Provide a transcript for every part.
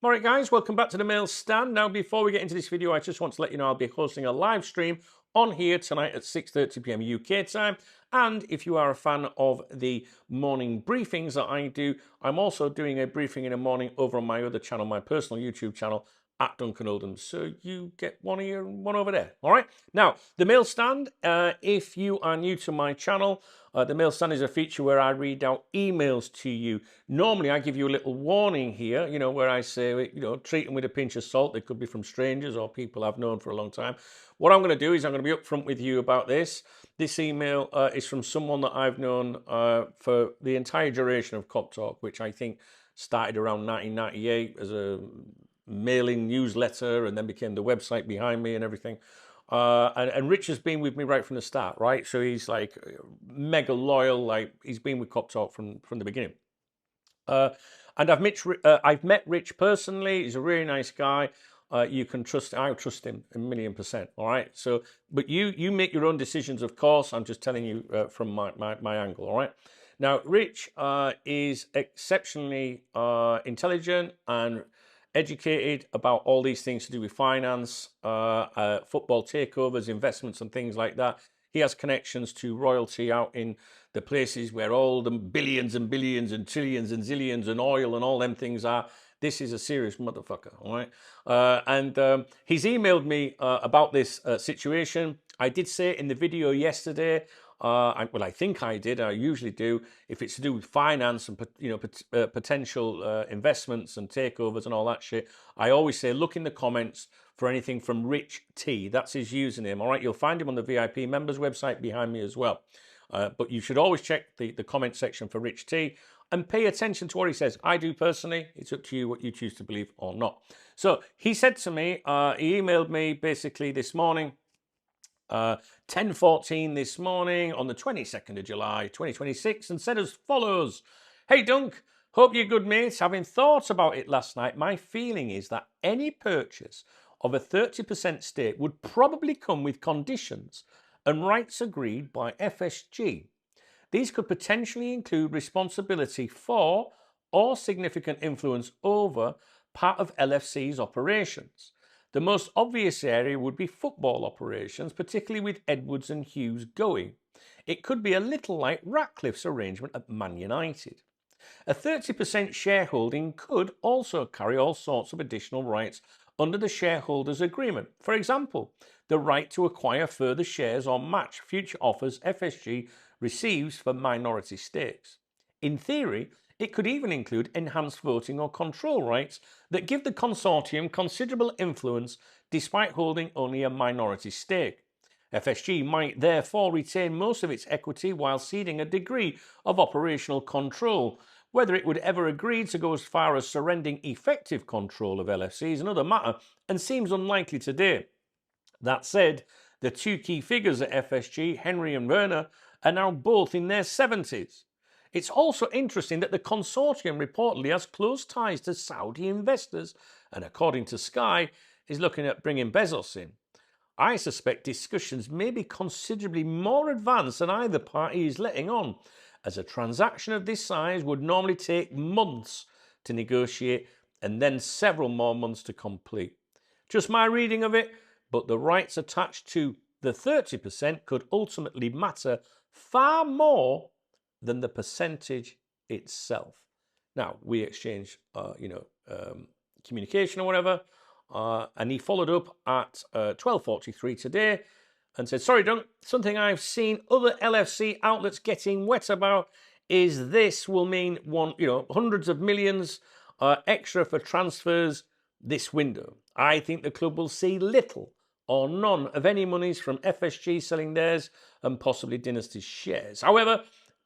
All right, guys, welcome back to the Mail Stand. Now, before we get into this video, I just want to let you know I'll be hosting a live stream on here tonight at 6:30 p.m. UK time. And if you are a fan of the morning briefings that I do, I'm also doing a briefing in the morning over on my other channel, my personal YouTube channel, at Duncan Oldham. So you get one here and one over there. All right. Now, the Mail Stand, if you are new to my channel, the Mail Stand is a feature where I read out emails to you. Normally, I give you a little warning here, where I say, treat them with a pinch of salt. They could be from strangers or people I've known for a long time. What I'm going to do is I'm going to be upfront with you about this. This email is from someone that I've known for the entire duration of Cop Talk, which I think started around 1998 as a mailing newsletter and then became the website behind me and everything. And Rich has been with me right from the start, right? So he's like mega loyal, like he's been with Cop Talk from the beginning. And I've met Rich personally. He's a really nice guy. You can trust. I trust him 1,000,000%. All right. So, but you make your own decisions, of course. I'm just telling you from my angle. All right. Now, Rich is exceptionally intelligent and educated about all these things to do with finance, football takeovers, investments, and things like that. He has connections to royalty out in the places where all the billions and billions and trillions and zillions and oil and all them things are. This is a serious motherfucker, all right? And he's emailed me about this situation. I did say in the video yesterday, I think I did. I usually do. If it's to do with finance and potential investments and takeovers and all that shit, I always say look in the comments for anything from Rich T. That's his username. All right, you'll find him on the VIP members website behind me as well. But you should always check the comment section for Rich T and pay attention to what he says. I do personally. It's up to you what you choose to believe or not. So he said to me, he emailed me basically this morning. 10:14 this morning on the 22nd of July 2026 and said as follows: Hey Dunk, hope you're good, mate. Having thought about it last night, my feeling is that any purchase of a 30% stake would probably come with conditions and rights agreed by FSG. These could potentially include responsibility for or significant influence over part of LFC's operations. The most obvious area would be football operations, particularly with Edwards and Hughes going. It could be a little like Ratcliffe's arrangement at Man United. A 30% shareholding could also carry all sorts of additional rights under the shareholders' agreement. For example, the right to acquire further shares or match future offers FSG receives for minority stakes. In theory, it could even include enhanced voting or control rights that give the consortium considerable influence despite holding only a minority stake. FSG might therefore retain most of its equity while ceding a degree of operational control. Whether it would ever agree to go as far as surrendering effective control of LFC is another matter and seems unlikely today. That said, the two key figures at FSG, Henry and Werner, are now both in their 70s. It's also interesting that the consortium reportedly has close ties to Saudi investors and, according to Sky, is looking at bringing Bezos in. I suspect discussions may be considerably more advanced than either party is letting on, as a transaction of this size would normally take months to negotiate and then several more months to complete. Just my reading of it, but the rights attached to the 30% could ultimately matter far more than the percentage itself. Now, we exchanged, communication or whatever, and he followed up at 12:43 today and said, sorry, Dunk, something I've seen other LFC outlets getting wet about is this will mean hundreds of millions extra for transfers this window. I think the club will see little or none of any monies from FSG selling theirs and possibly Dynasty's shares. However,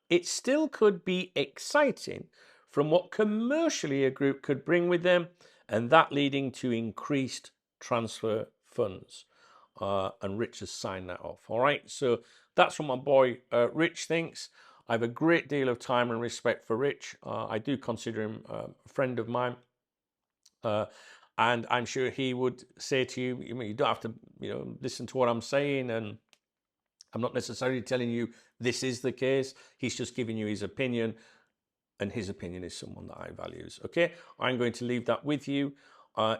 it still could be exciting from what commercially a group could bring with them, and that leading to increased transfer funds. And Rich has signed that off. All right, so that's what my boy Rich thinks. I have a great deal of time and respect for Rich. I do consider him a friend of mine. And I'm sure he would say to you, you don't have to, listen to what I'm saying, and I'm not necessarily telling you this is the case. He's just giving you his opinion. and his opinion is someone that I values. Okay, I'm going to leave that with you.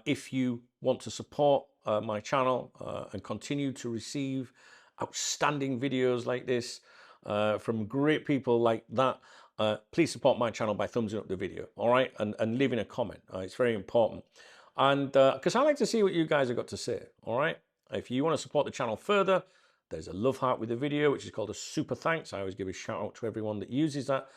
If you want to support my channel and continue to receive outstanding videos like this from great people like that, please support my channel by thumbsing up the video, all right, and leaving a comment. It's very important. And because I like to see what you guys have got to say, all right? If you want to support the channel further, there's a love heart with the video, which is called a super thanks. I always give a shout out to everyone that uses that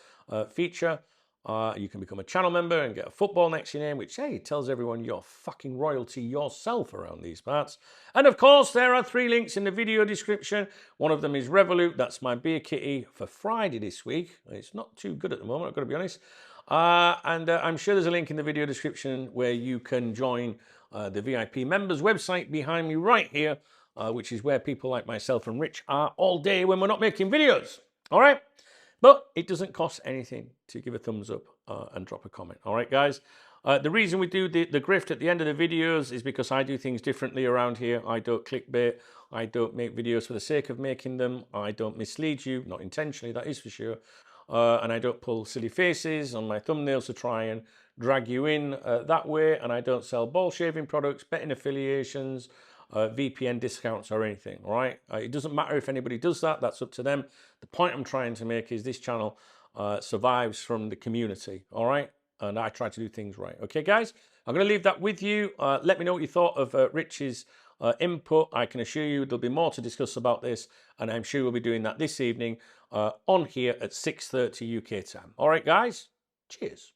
feature. You can become a channel member and get a football next to your name, which, hey, tells everyone you're fucking royalty yourself around these parts. And of course, there are 3 links in the video description. One of them is Revolut. That's my beer kitty for Friday this week. It's not too good at the moment, I've got to be honest. And I'm sure there's a link in the video description where you can join the VIP members website behind me right here, which is where people like myself and Rich are all day when we're not making videos. All right? But it doesn't cost anything to give a thumbs up and drop a comment. All right, guys? The reason we do the grift at the end of the videos is because I do things differently around here. I don't clickbait. I don't make videos for the sake of making them. I don't mislead you, not intentionally, that is for sure. And I don't pull silly faces on my thumbnails to try and drag you in that way. And I don't sell ball shaving products, betting affiliations, VPN discounts or anything, all right? It doesn't matter if anybody does that. That's up to them. The point I'm trying to make is this channel survives from the community, all right? And I try to do things right. Okay, guys? I'm going to leave that with you. Let me know what you thought of Rich's input. I can assure you there'll be more to discuss about this, and I'm sure we'll be doing that this evening on here at 6:30 UK time. All right, guys? Cheers.